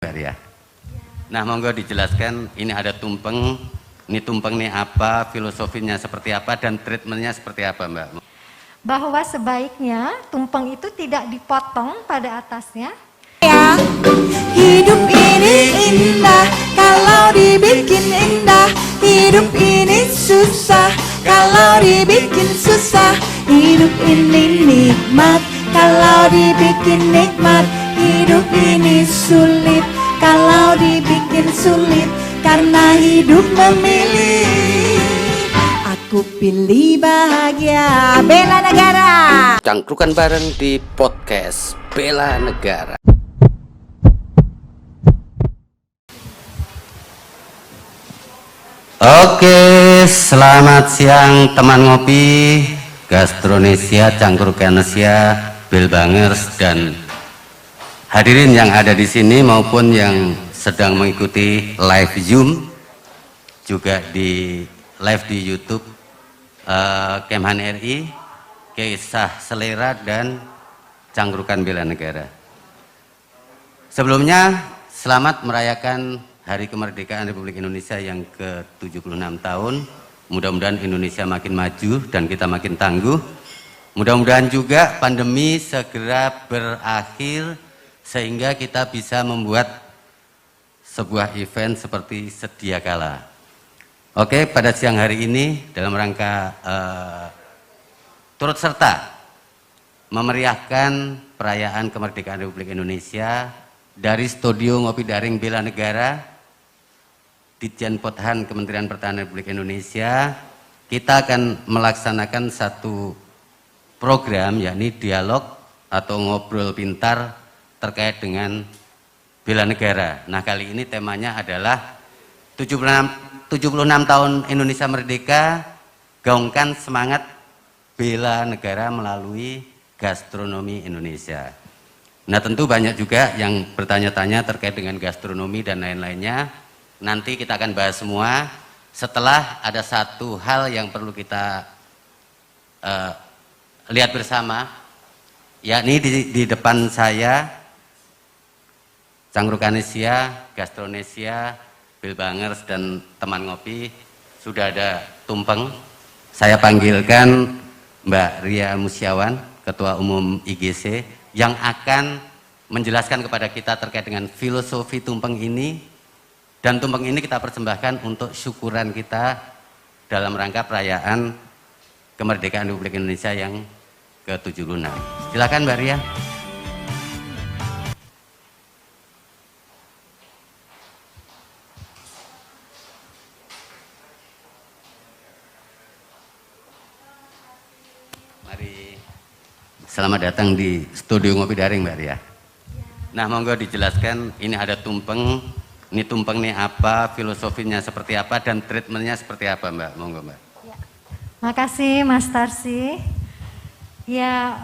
Ya. Nah, monggo dijelaskan, ini ada tumpeng, ini tumpeng ini apa, filosofinya seperti apa, dan treatmentnya seperti apa, Mbak? Bahwa sebaiknya tumpeng itu tidak dipotong pada atasnya. Ya, hidup ini indah kalau dibikin indah. Hidup ini susah kalau dibikin susah. Hidup ini nikmat kalau dibikin nikmat. Hidup ini sulit kalau dibikin sulit. Karena hidup memilih. Aku pilih bahagia. Bela negara. Cangkrukan bareng di podcast Bela Negara. Oke, selamat siang teman ngopi, Gastronesia, Cangkrukanesia, Bilbangers, dan hadirin yang ada di sini maupun yang sedang mengikuti live Zoom, juga di live di YouTube Kemhan RI, Kisah Selera, dan Cangkrukan Bela Negara. Sebelumnya, selamat merayakan Hari Kemerdekaan Republik Indonesia yang ke-76 tahun. Mudah-mudahan Indonesia makin maju dan kita makin tangguh. Mudah-mudahan juga pandemi segera berakhir sehingga kita bisa membuat sebuah event seperti sedia kala. Oke, pada siang hari ini dalam rangka turut serta memeriahkan perayaan kemerdekaan Republik Indonesia dari Studio Ngopi Daring Bela Negara, Ditjen Pothan Kementerian Pertahanan Republik Indonesia, kita akan melaksanakan satu program, yakni dialog atau ngobrol pintar terkait dengan bela negara. Nah, kali ini temanya adalah 76 tahun Indonesia Merdeka, gaungkan semangat bela negara melalui gastronomi Indonesia. Nah, tentu banyak juga yang bertanya-tanya terkait dengan gastronomi dan lain-lainnya. Nanti kita akan bahas semua setelah ada satu hal yang perlu kita lihat bersama, yakni di depan saya, Cangkrukanesia, Gastronesia, Bilbangers, dan teman ngopi, sudah ada tumpeng. Saya panggilkan Mbak Ria Musyawan, Ketua Umum IGC, yang akan menjelaskan kepada kita terkait dengan filosofi tumpeng ini. Dan tumpeng ini kita persembahkan untuk syukuran kita dalam rangka perayaan kemerdekaan Republik Indonesia yang ke-76. Silakan Mbak Ria. Mari. Selamat datang di Studio Ngopi Daring Mbak Ria. Nah, monggo dijelaskan, ini ada tumpeng. Ini tumpeng ini apa, filosofinya seperti apa, dan treatmentnya seperti apa, Mbak? Monggo, Mbak. Ya. Makasih Mas Tarsi. Ya,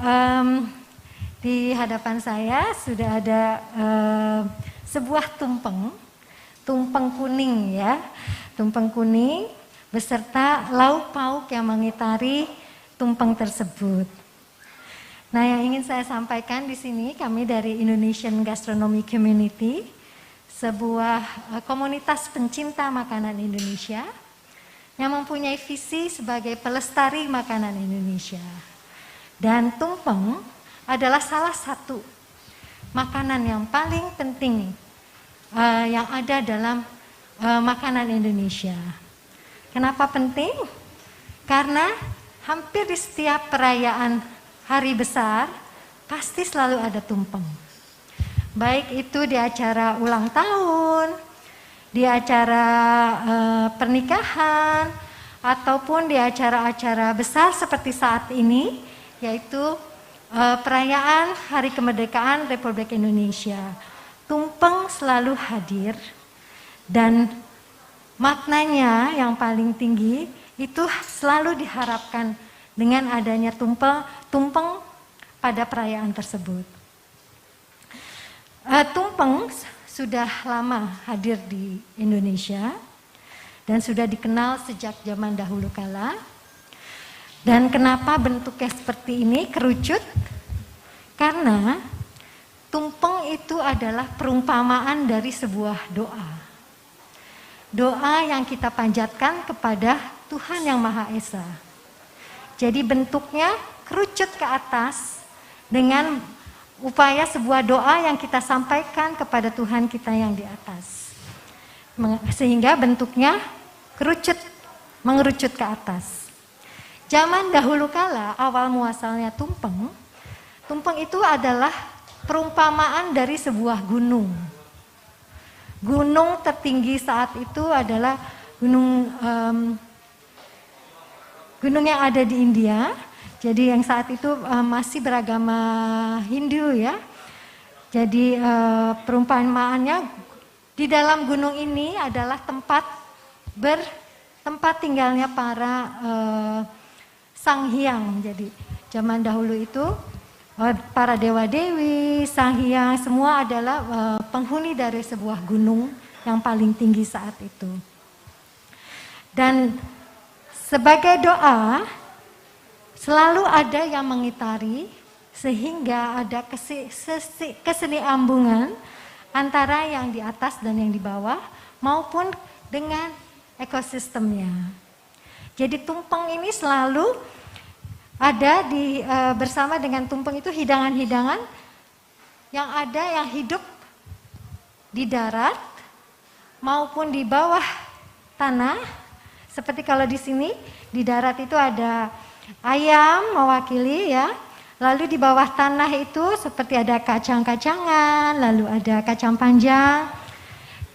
di hadapan saya sudah ada sebuah tumpeng kuning ya, tumpeng kuning beserta lauk pauk yang mengitari tumpeng tersebut. Nah, yang ingin saya sampaikan di sini, kami dari Indonesian Gastronomy Community, sebuah komunitas pencinta makanan Indonesia yang mempunyai visi sebagai pelestari makanan Indonesia. Dan tumpeng adalah salah satu makanan yang paling penting yang ada dalam makanan Indonesia. Kenapa penting? Karena hampir di setiap perayaan hari besar pasti selalu ada tumpeng. Baik itu di acara ulang tahun, di acara pernikahan, ataupun di acara-acara besar seperti saat ini, yaitu perayaan Hari Kemerdekaan Republik Indonesia. Tumpeng selalu hadir dan maknanya yang paling tinggi itu selalu diharapkan dengan adanya tumpeng pada perayaan tersebut. Tumpeng sudah lama hadir di Indonesia dan sudah dikenal sejak zaman dahulu kala. Dan kenapa bentuknya seperti ini, kerucut? Karena tumpeng itu adalah perumpamaan dari sebuah doa. Doa yang kita panjatkan kepada Tuhan Yang Maha Esa. Jadi bentuknya kerucut ke atas dengan upaya sebuah doa yang kita sampaikan kepada Tuhan kita yang di atas. Sehingga bentuknya kerucut, mengerucut ke atas. Zaman dahulu kala, awal muasalnya tumpeng, tumpeng itu adalah perumpamaan dari sebuah gunung. Gunung tertinggi saat itu adalah gunung yang ada di India. Jadi yang saat itu masih beragama Hindu ya. Jadi perumpamaannya di dalam gunung ini adalah tempat tinggalnya para Sang Hyang. Jadi zaman dahulu itu para dewa-dewi, Sang Hyang, semua adalah penghuni dari sebuah gunung yang paling tinggi saat itu. Dan sebagai doa, selalu ada yang mengitari, sehingga ada keseimbangan antara yang di atas dan yang di bawah, maupun dengan ekosistemnya. Jadi tumpeng ini selalu ada bersama dengan tumpeng itu hidangan-hidangan yang ada yang hidup di darat maupun di bawah tanah. Seperti kalau di sini di darat itu ada ayam mewakili ya. Lalu di bawah tanah itu seperti ada kacang-kacangan, lalu ada kacang panjang.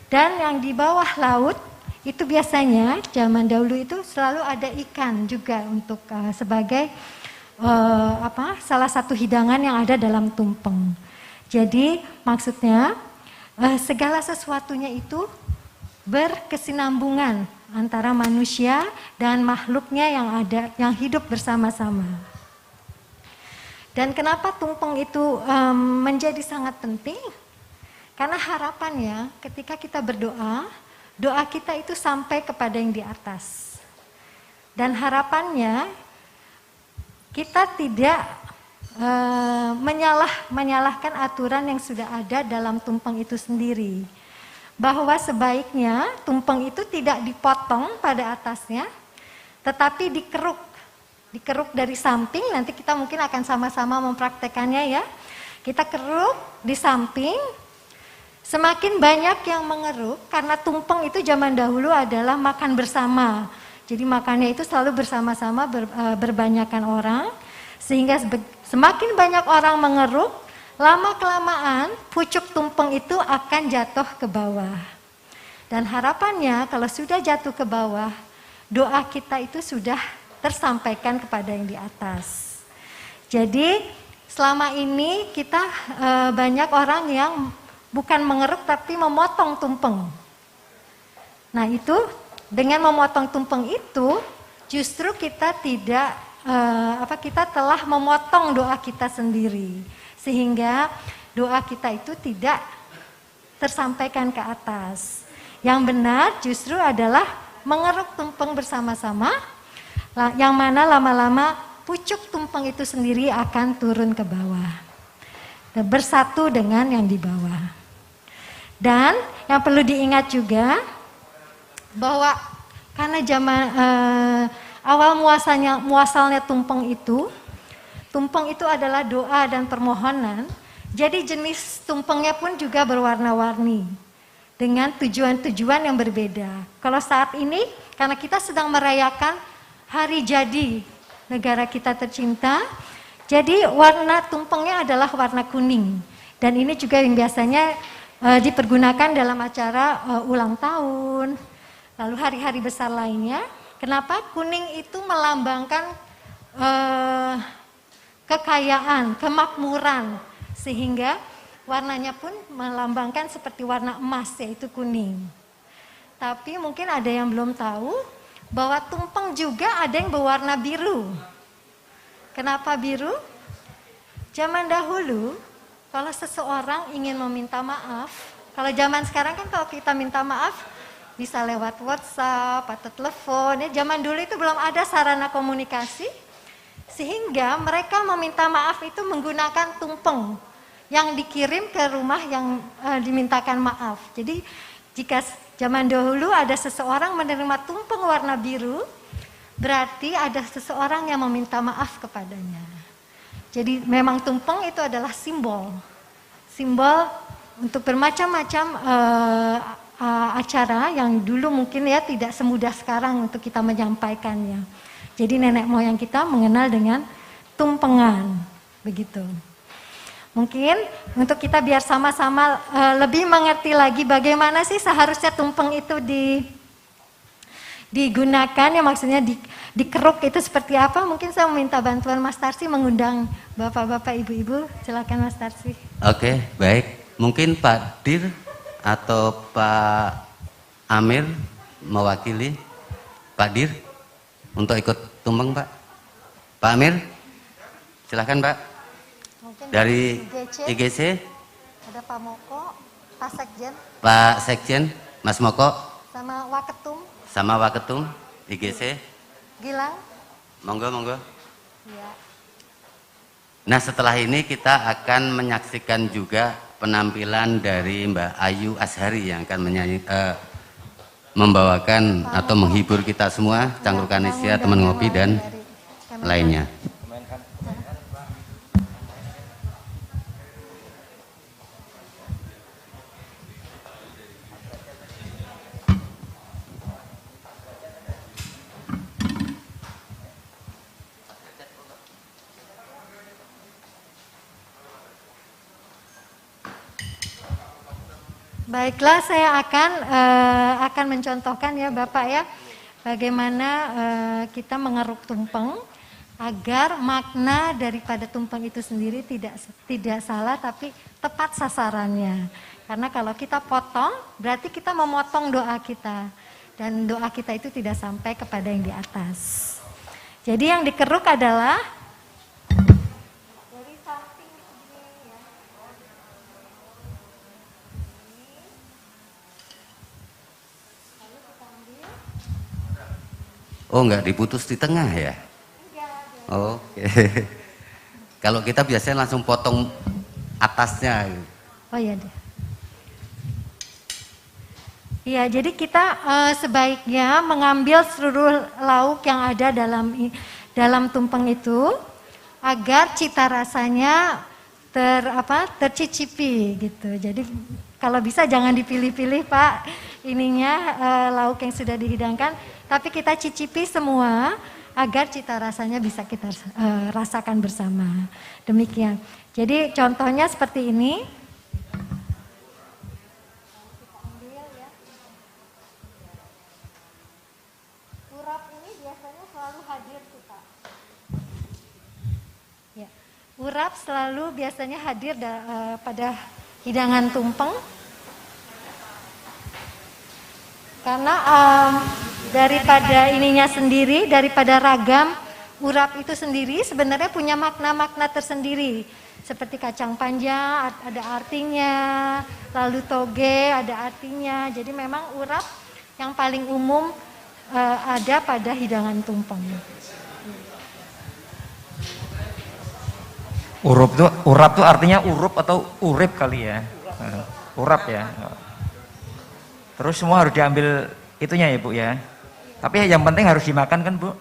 Dan yang di bawah laut itu biasanya zaman dahulu itu selalu ada ikan juga untuk sebagai salah satu hidangan yang ada dalam tumpeng. Jadi maksudnya segala sesuatunya itu berkesinambungan antara manusia dan makhluknya yang ada, yang hidup bersama-sama. Dan kenapa tumpeng itu menjadi sangat penting? Karena harapannya ketika kita berdoa, doa kita itu sampai kepada yang di atas. Dan harapannya kita tidak menyalahkan aturan yang sudah ada dalam tumpeng itu sendiri. Bahwa sebaiknya tumpeng itu tidak dipotong pada atasnya, tetapi dikeruk dari samping. Nanti kita mungkin akan sama-sama mempraktekannya ya. Kita keruk di samping. Semakin banyak yang mengeruk, karena tumpeng itu zaman dahulu adalah makan bersama. Jadi makannya itu selalu bersama-sama, berbanyakan orang. Sehingga semakin banyak orang mengeruk, lama-kelamaan pucuk tumpeng itu akan jatuh ke bawah. Dan harapannya kalau sudah jatuh ke bawah, doa kita itu sudah tersampaikan kepada yang di atas. Jadi selama ini kita banyak orang yang bukan mengeruk tapi memotong tumpeng. Nah itu dengan memotong tumpeng itu justru kita tidak kita telah memotong doa kita sendiri, sehingga doa kita itu tidak tersampaikan ke atas. Yang benar justru adalah mengeruk tumpeng bersama-sama, yang mana lama-lama pucuk tumpeng itu sendiri akan turun ke bawah dan bersatu dengan yang di bawah. Dan yang perlu diingat juga bahwa karena zaman awal muasalnya tumpeng itu adalah doa dan permohonan. Jadi jenis tumpengnya pun juga berwarna-warni dengan tujuan-tujuan yang berbeda. Kalau saat ini karena kita sedang merayakan hari jadi negara kita tercinta, jadi warna tumpengnya adalah warna kuning. Dan ini juga yang biasanya dipergunakan dalam acara ulang tahun, lalu hari-hari besar lainnya. Kenapa? Kuning itu melambangkan kekayaan, kemakmuran, sehingga warnanya pun melambangkan seperti warna emas, yaitu kuning. Tapi mungkin ada yang belum tahu bahwa tumpeng juga ada yang berwarna biru. Kenapa biru? Zaman dahulu kalau seseorang ingin meminta maaf, kalau zaman sekarang kan kalau kita minta maaf bisa lewat WhatsApp atau telepon, ya zaman dulu itu belum ada sarana komunikasi, sehingga mereka meminta maaf itu menggunakan tumpeng. yang dikirim ke rumah yang dimintakan maaf. Jadi jika zaman dahulu ada seseorang menerima tumpeng warna biru, berarti ada seseorang yang meminta maaf kepadanya. Jadi memang tumpeng itu adalah simbol untuk bermacam-macam acara yang dulu mungkin ya tidak semudah sekarang untuk kita menyampaikannya. Jadi nenek moyang kita mengenal dengan tumpengan, begitu. Mungkin untuk kita biar sama-sama lebih mengerti lagi bagaimana sih seharusnya tumpeng itu digunakan, ya maksudnya dikeruk itu seperti apa. Mungkin saya meminta bantuan Mas Tarsi mengundang bapak-bapak, ibu-ibu. Silakan Mas Tarsi. Oke, baik. Mungkin Pak Dir atau Pak Amir mewakili Pak Dir untuk ikut tumpeng, Pak. Pak Amir, silakan Pak. Dari IGC, ada Pak Moko, Pak Sekjen. Pak Sekjen, Mas Moko. Sama Waketum. Sama Waketum, IGC. Gilang. Monggo. Ya. Nah setelah ini kita akan menyaksikan juga penampilan dari Mbak Ayu Ashari yang akan membawakan atau menghibur kita semua, Cangkrukan Asia, teman ngopi dan lainnya. Baiklah, saya akan mencontohkan ya Bapak ya, bagaimana kita mengeruk tumpeng agar makna daripada tumpeng itu sendiri tidak salah tapi tepat sasarannya. Karena kalau kita potong berarti kita memotong doa kita, dan doa kita itu tidak sampai kepada yang di atas. Jadi yang dikeruk adalah dari samping begini ya. Oh, enggak diputus di tengah ya? Oh, oke. Kalau kita biasanya langsung potong atasnya. Oh iya deh. Iya, jadi kita sebaiknya mengambil seluruh lauk yang ada dalam tumpeng itu agar cita rasanya tercicipi gitu. Jadi kalau bisa jangan dipilih-pilih Pak lauk yang sudah dihidangkan, tapi kita cicipi semua agar cita rasanya bisa kita rasakan bersama. Demikian. Jadi contohnya seperti ini. Kita ambil ya. Urap ini biasanya selalu hadir kita. Ya. Urap selalu biasanya hadir pada hidangan tumpeng. Karena daripada ininya sendiri, daripada ragam urap itu sendiri sebenarnya punya makna-makna tersendiri. Seperti kacang panjang ada artinya, lalu toge ada artinya. Jadi memang urap yang paling umum ada pada hidangan tumpeng. Urap tuh artinya urup atau urip kali ya. Urap ya. Terus semua harus diambil itunya ya Bu ya. Tapi yang penting harus dimakan kan Bu.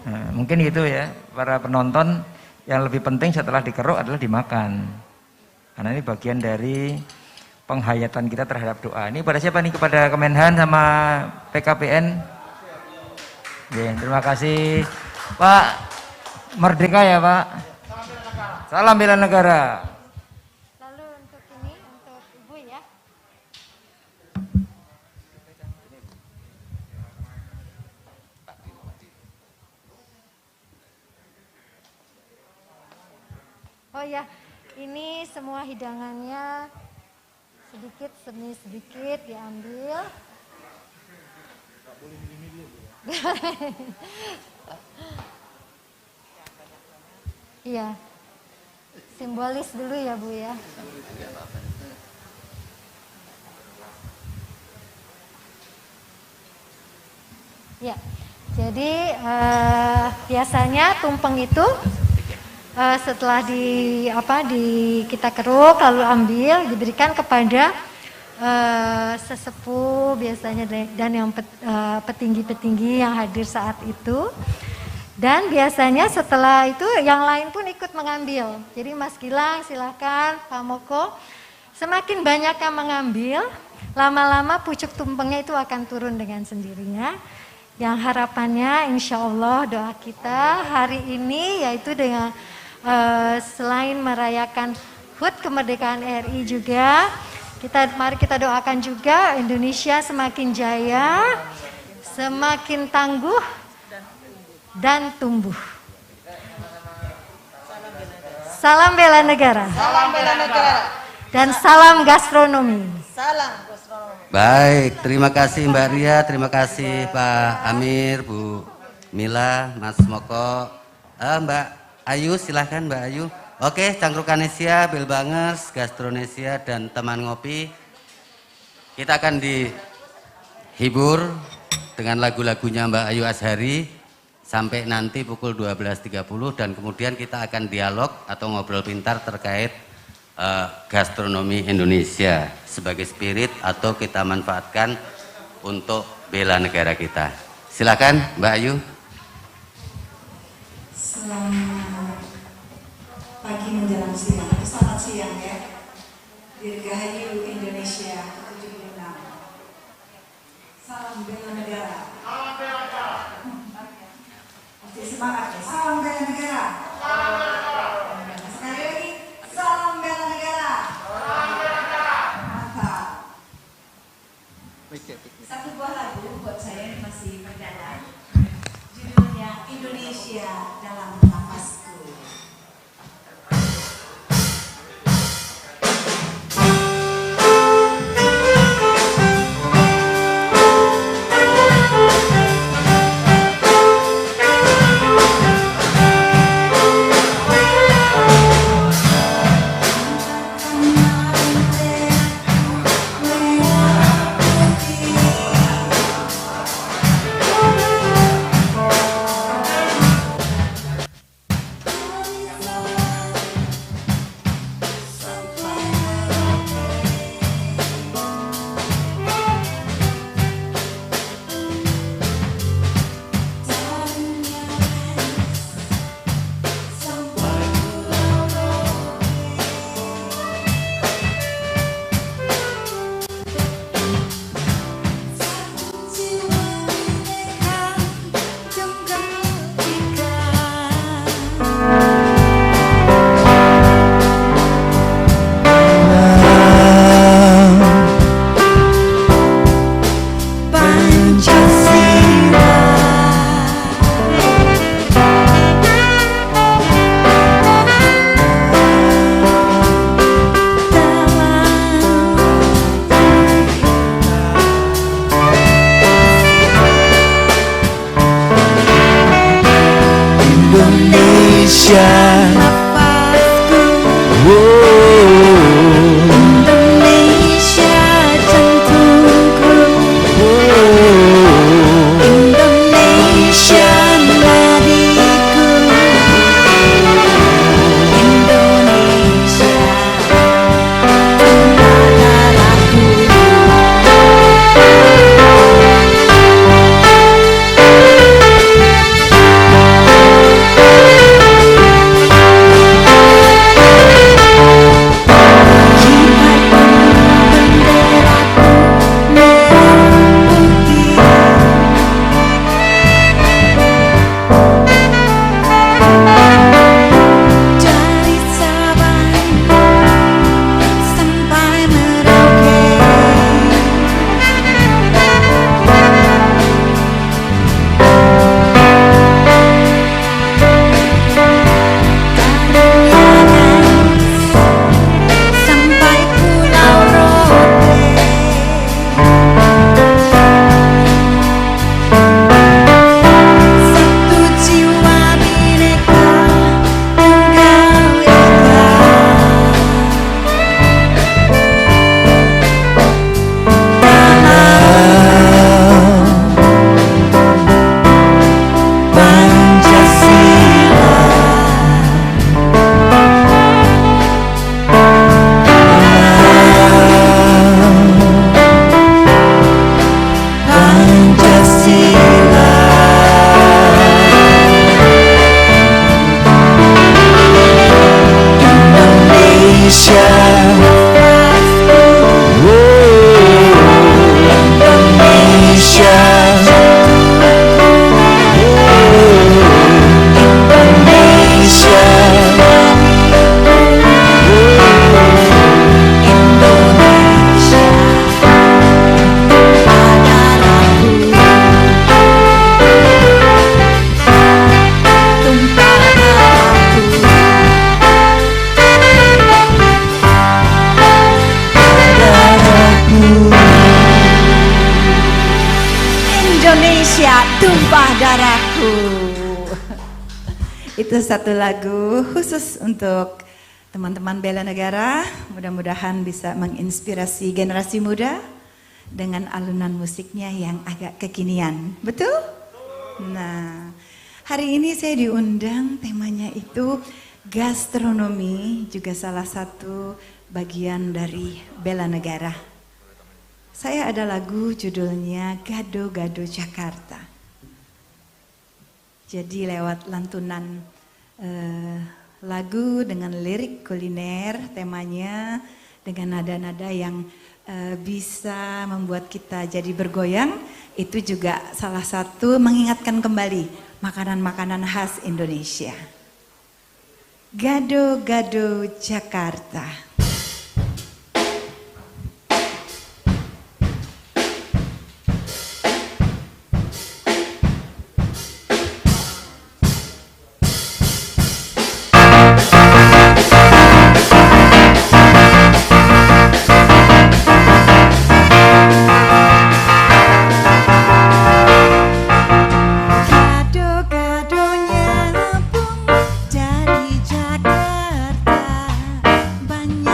Nah, mungkin itu ya para penonton, yang lebih penting setelah dikeruk adalah dimakan. Karena ini bagian dari penghayatan kita terhadap doa. Ini pada siapa nih? Kepada Kemenhan sama PKPN. Ya, terima kasih Pak. Merdeka ya Pak. Salam bela negara. Lalu untuk ini, untuk Ibu ya. Oh ya, ini semua hidangannya sedikit demi sedikit diambil. Iya, simbolis dulu ya Bu ya. Ya, jadi biasanya tumpeng itu setelah kita keruk lalu ambil diberikan kepada sesepuh biasanya dan yang petinggi-petinggi yang hadir saat itu. Dan biasanya setelah itu yang lain pun ikut mengambil. Jadi Mas Gilang silahkan, Pak Moko. Semakin banyak yang mengambil, lama-lama pucuk tumpengnya itu akan turun dengan sendirinya. Yang harapannya insya Allah doa kita hari ini yaitu dengan selain merayakan HUT kemerdekaan RI juga, mari kita doakan juga Indonesia semakin jaya, semakin tangguh dan tumbuh. Salam bela negara. Salam bela negara. Dan salam gastronomi. Salam gastronomi. Baik, terima kasih Mbak Ria, terima kasih Pak Amir, Bu Mila, Mas Moko. Mbak Ayu, silahkan Mbak Ayu. Oke, Cangkrukanesia, Bilbangers, Gastronesia, dan teman ngopi. Kita akan dihibur dengan lagu-lagunya Mbak Ayu Azhari sampai nanti pukul 12.30 dan kemudian kita akan dialog atau ngobrol pintar terkait gastronomi Indonesia sebagai spirit atau kita manfaatkan untuk bela negara kita. Silakan Mbak Ayu. Selamat pagi menjelang siang, selamat siang ya. Dirgahayu Indonesia ke-76. Salam bela negara. Salam bela negara. Masih semangat ya. Salam bela negara. Salam bela negara. Sekali lagi, salam bela negara. Salam bela negara. Mantap. Satu buah lagu buat saya yang masih perdana. Judulnya Indonesia dalam nafasku. Indonesia tumpah darahku. Itu satu lagu khusus untuk teman-teman bela negara. Mudah-mudahan bisa menginspirasi generasi muda dengan alunan musiknya yang agak kekinian. Betul? Nah, hari ini saya diundang, temanya itu gastronomi, juga salah satu bagian dari bela negara. Saya ada lagu judulnya Gado-Gado Jakarta. Jadi lewat lantunan lagu dengan lirik kuliner, temanya dengan nada-nada yang bisa membuat kita jadi bergoyang, itu juga salah satu mengingatkan kembali makanan-makanan khas Indonesia. Gado-Gado Jakarta. Gado-gadonya pun dari Jakarta, banyak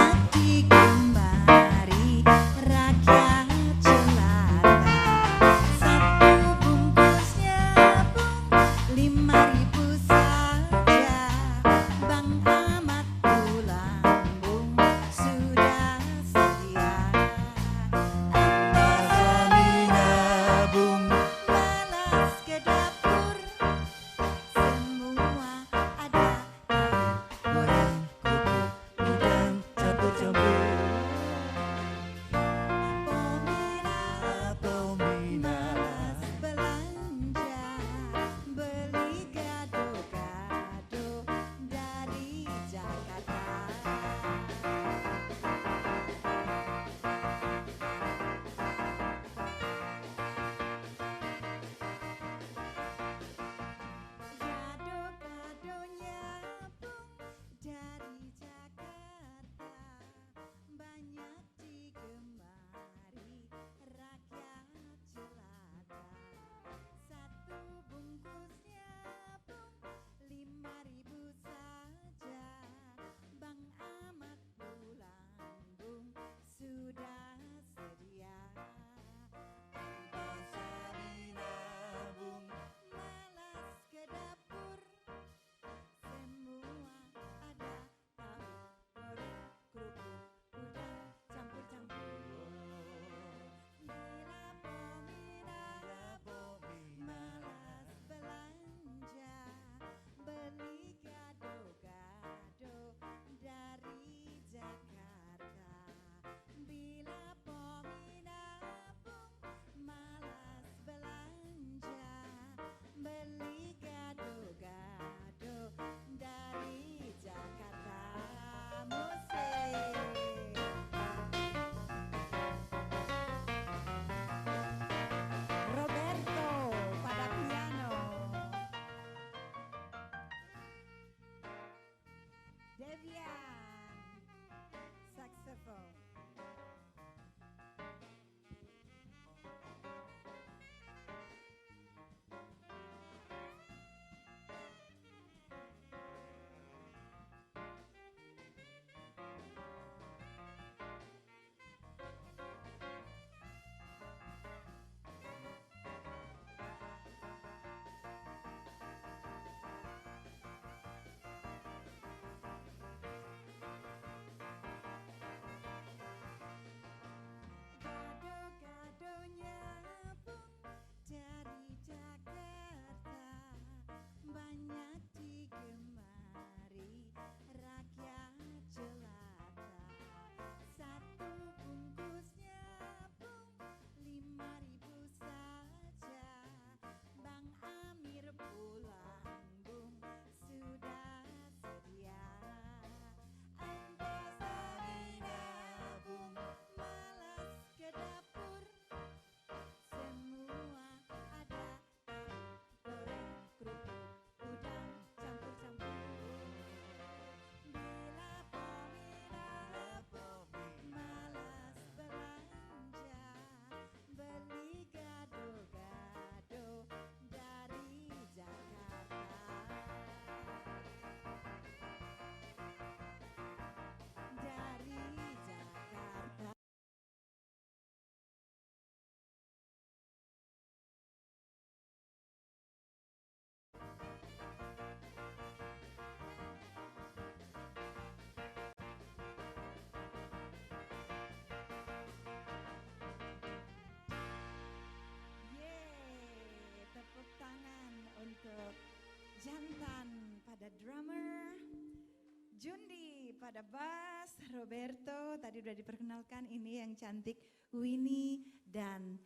pada Bas, Roberto, tadi udah diperkenalkan, ini yang cantik Winnie dan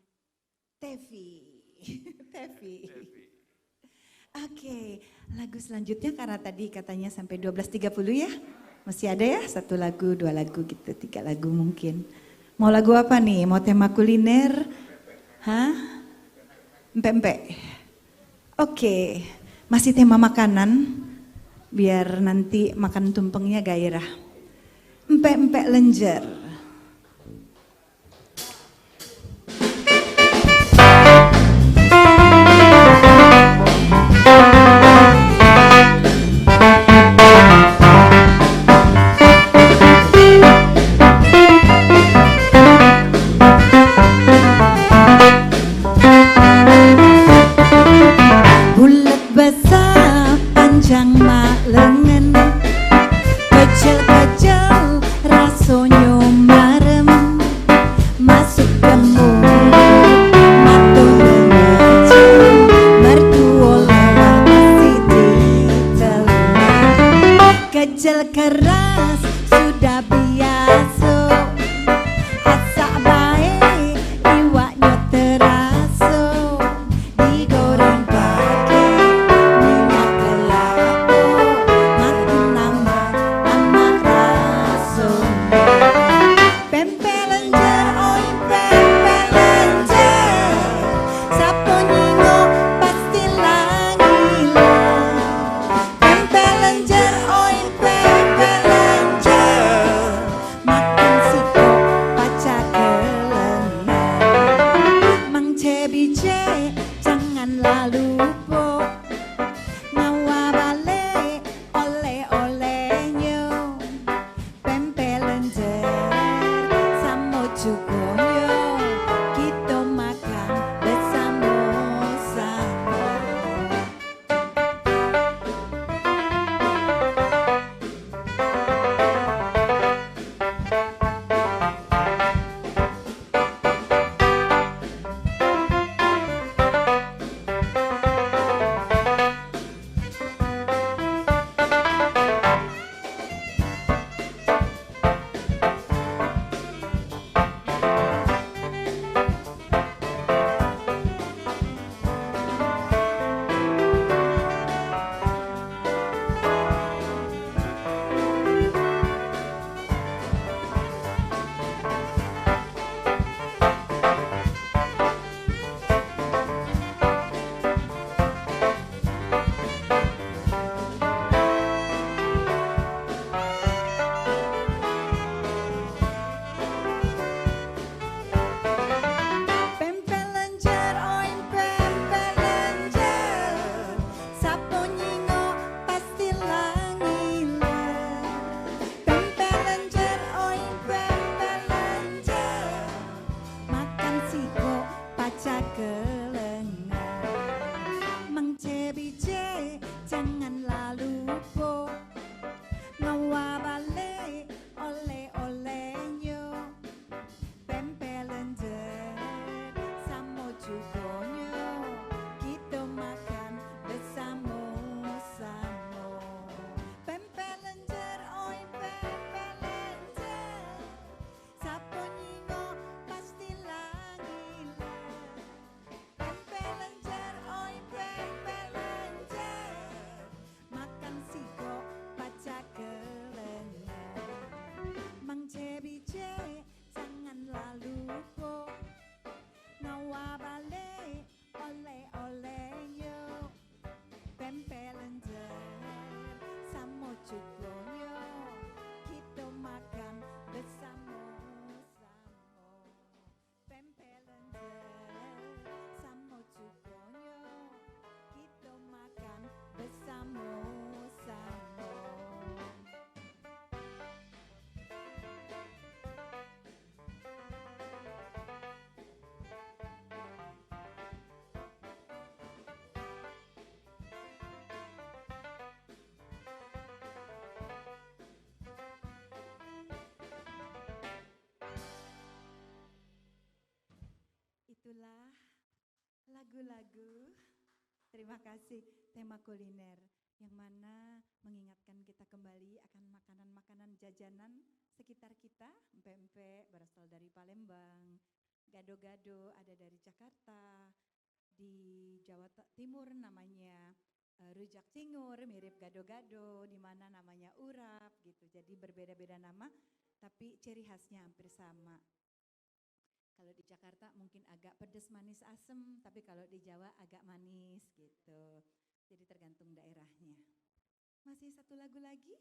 Tevi. Tevi. Oke, lagu selanjutnya karena tadi katanya sampai 12.30 ya. Masih ada ya, 1 lagu, 2 lagu gitu, 3 lagu mungkin. Mau lagu apa nih? Mau tema kuliner? Hah? Empek-empek. Oke, masih tema makanan. Biar nanti makan tumpengnya gairah. Empek-empek lenjer. Bulat basah panjang mak lengan, kecil-kecil rasanya marem, masuk ke mulut matur ngecil, mertua lewat masih ditelan. Kecil keras sudah biasa, asak baik iwaknya terasa, digoreng pakai minyak kelapa, makin nambah rasa. Pempek lenjer, oi pempek lenjer, sapo nyingo pasti langilan. Pempek lenjer, oi pempek lenjer, makan siko paca kelengan. Mang Cebice janganlah lupa, ngawa balik oleh-olehnya. Pempek lenjer sama cukonya, kita makan bersama-sama. Pempek lenjer, oi pempek lenjer, sapo nyingo pasti langilan. Pempek lenjer, oi pempek lenjer, makan siko paca kelengan. Mang Cebice janganlah lupa, ngawa balik oleh-olehnya. Pempek lenjer sama cukonya, kita makan bersama-sama. Pempek lenjer, oi pempek lenjer, sapo nyingo pasti langilan. Pempek lenjer, oi pempek lenjer, makan siko paca kelengan. Mang Cebice janganlah lupa, ngawa balik oleh-olehnya. Pempek lenjer sama cukonya, kita makan bersama-sama. Pempek lenjer sama cukonya, kita makan bersama-sama. Itulah lagu-lagu, terima kasih, tema kuliner. yang mana mengingatkan kita kembali akan makanan-makanan jajanan sekitar kita. Empek-empek berasal dari Palembang, gado-gado ada dari Jakarta, di Jawa Timur namanya rujak cingur, mirip gado-gado, di mana namanya urap gitu. Jadi berbeda-beda nama, tapi ciri khasnya hampir sama. Kalau di Jakarta mungkin agak pedas, manis, asem, tapi kalau di Jawa agak manis gitu. Jadi tergantung daerahnya. Masih satu lagu lagi?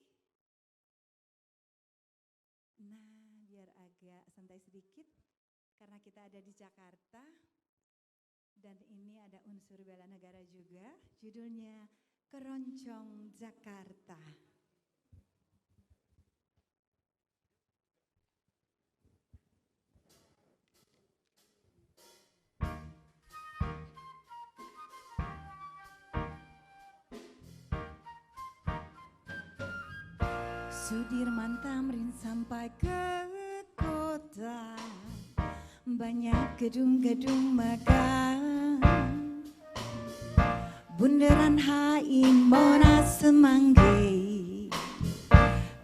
Nah, biar agak santai sedikit, karena kita ada di Jakarta, dan ini ada unsur bela negara juga, judulnya Keroncong Jakarta. Sudirman Tamrin sampai ke kota, banyak gedung-gedung megah, Bundaran HI, Monas, Semanggi,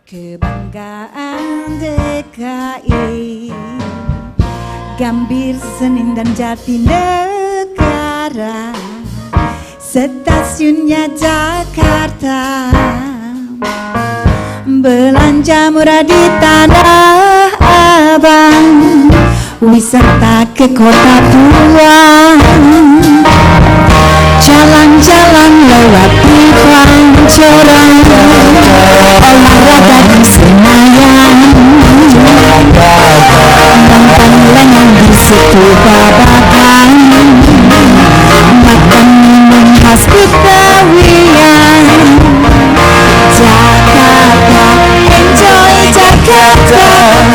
kebanggaan DKI, Gambir, Senin dan Jatinegara, stasiunnya Jakarta. Belanja murah di Tanah Abang, wisata ke kota tua, jalan-jalan lewat di Pancoran, olahraga di Senayan, nonton lengang di situ Babakan, makan minum khas Betawian. Jakarta, enjoy Jakarta,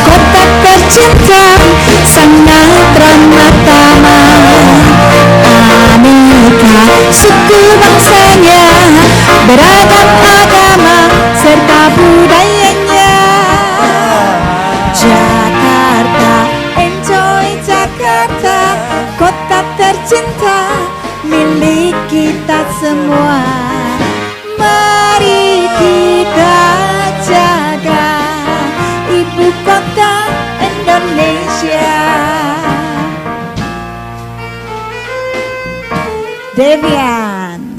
kota tercinta, sangat ramah tamah, aneka suku bangsanya, beragam agama serta budayanya. Jakarta, enjoy Jakarta, kota tercinta, milik kita semua. Mari kita jaga ibu kota Indonesia. Devian.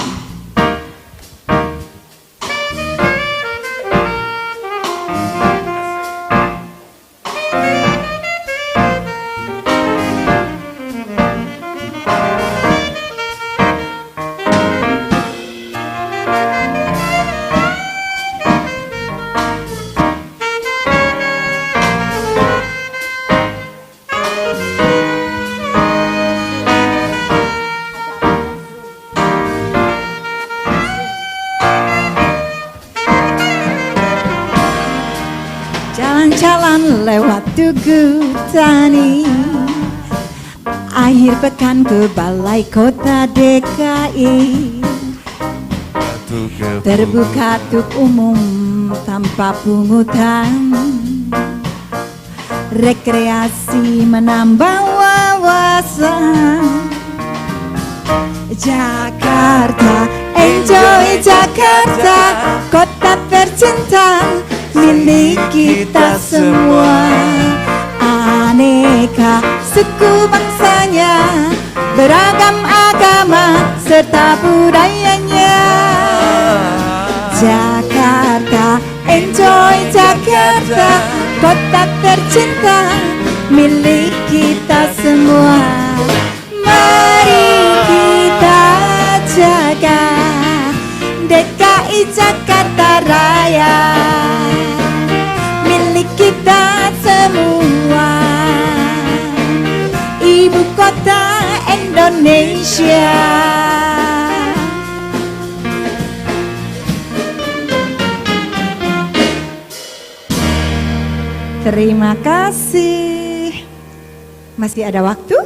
Jalan-jalan lewat Tugu Tani, akhir pekan ke Balai Kota DKI, terbuka untuk umum tanpa pungutan, rekreasi menambah wawasan. Jakarta, enjoy Jakarta, kota tercinta, milik kita semua. Aneka suku bangsanya, beragam agama serta budayanya. Jakarta, enjoy Jakarta, kota tercinta, milik kita semua. Mari kita jaga DKI Jakarta Raya, milik kita semua, ibu kota Indonesia. Terima kasih. Masih ada waktu?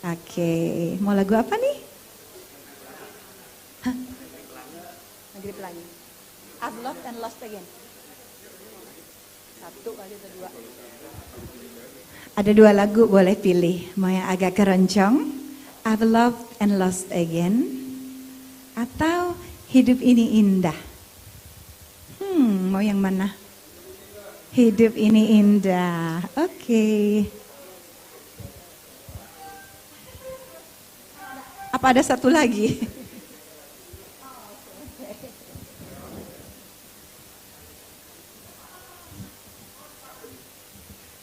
Oke, mau lagu apa nih? Hah? Maghrib lagi. I've loved and lost again. Satu kali atau dua? Ada dua lagu, boleh pilih. Mau yang agak keroncong, I've loved and lost again, atau hidup ini indah? Mau yang mana? Hidup ini indah. Oke. Apa ada satu lagi?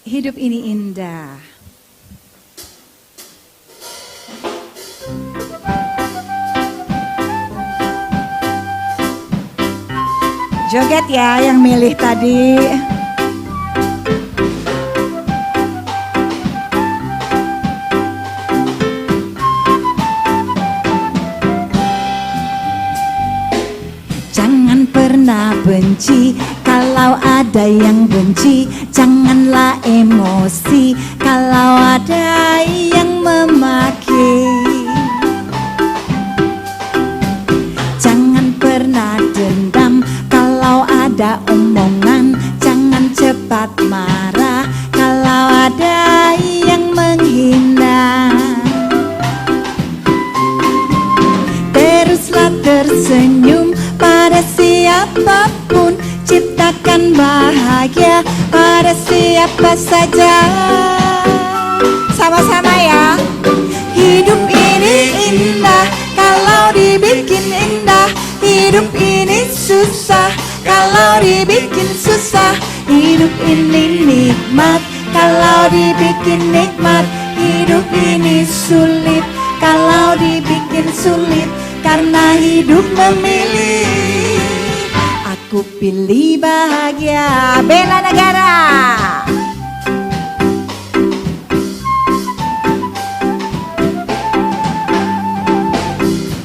Hidup ini indah. Joget ya yang milih tadi. Jangan pernah benci, kalau ada yang benci, janganlah emosi, kalau ada yang memaki. Jangan pernah dendam, kalau ada omongan, jangan cepat marah, kalau ada yang menghina. Teruslah tersenyum pada siapapun, ciptakan bahagia pada siapa saja. Sama-sama ya. Hidup ini indah kalau dibikin indah, hidup ini susah kalau dibikin susah, hidup ini nikmat kalau dibikin nikmat, hidup ini sulit kalau dibikin sulit, karena hidup memilih. Aku pilih bahagia, bela negara.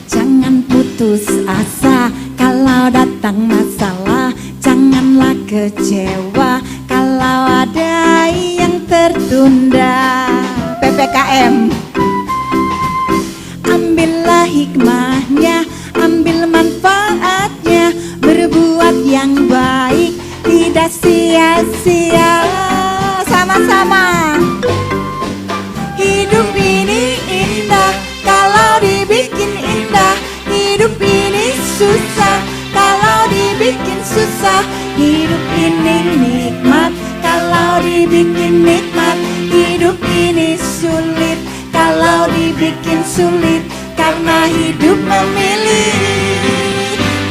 Jangan putus asa kalau datang masalah, janganlah kecewa kalau ada yang tertunda. PPKM. Ambillah hikmahnya, ambil manfaatnya, berbuat yang baik tidak sia-sia. Sama-sama. Hidup ini indah kalau dibikin indah, hidup ini susah kalau dibikin susah, hidup ini nikmat kalau dibikin nikmat, hidup ini sulit kalau dibikin sulit, karena hidup memilih.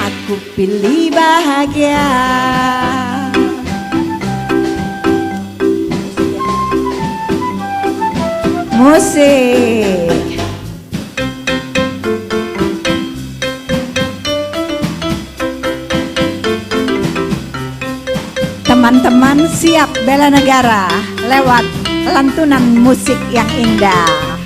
Aku pilih bahagia. Musik. Teman-teman siap bela negara lewat lantunan musik yang indah.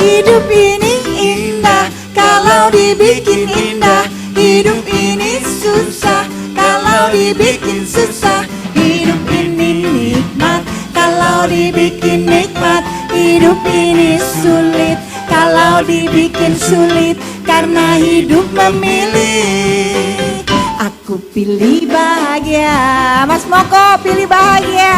Hidup ini indah kalau dibikin indah, hidup ini susah kalau dibikin susah, hidup ini nikmat kalau dibikin nikmat, hidup ini sulit kalau dibikin sulit, karena hidup memilih. Aku pilih bahagia. Mas Moko pilih bahagia.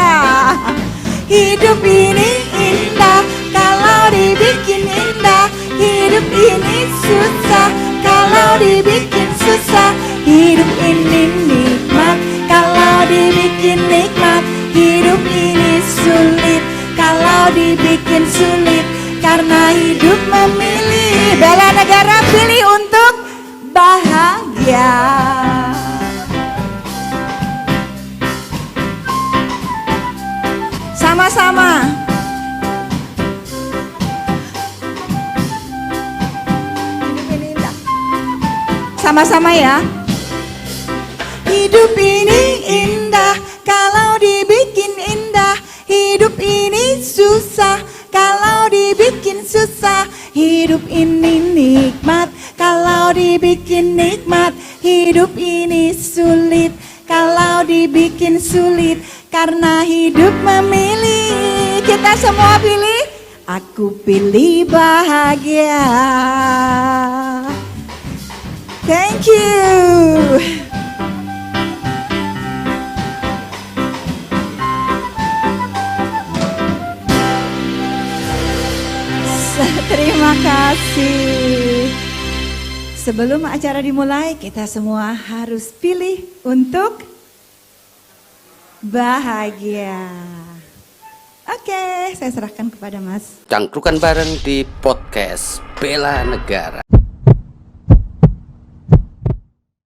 Hidup ini indah kalau dibikin indah, hidup ini susah kalau dibikin susah, hidup ini nikmat kalau dibikin nikmat, hidup ini sulit kalau dibikin sulit, karena hidup memilih. Bela negara pilih untuk bahagia. Sama-sama. Sama-sama ya. Hidup ini indah kalau dibikin indah, susah, kalau dibikin susah, hidup ini nikmat. Kalau dibikin nikmat, hidup ini sulit. Kalau dibikin sulit, karena hidup memilih. Kita semua pilih. Aku pilih bahagia. Thank you. Terima kasih. Sebelum acara dimulai, kita semua harus pilih untuk bahagia. Oke, saya serahkan kepada Mas. Cangkrukan bareng di podcast Bela Negara.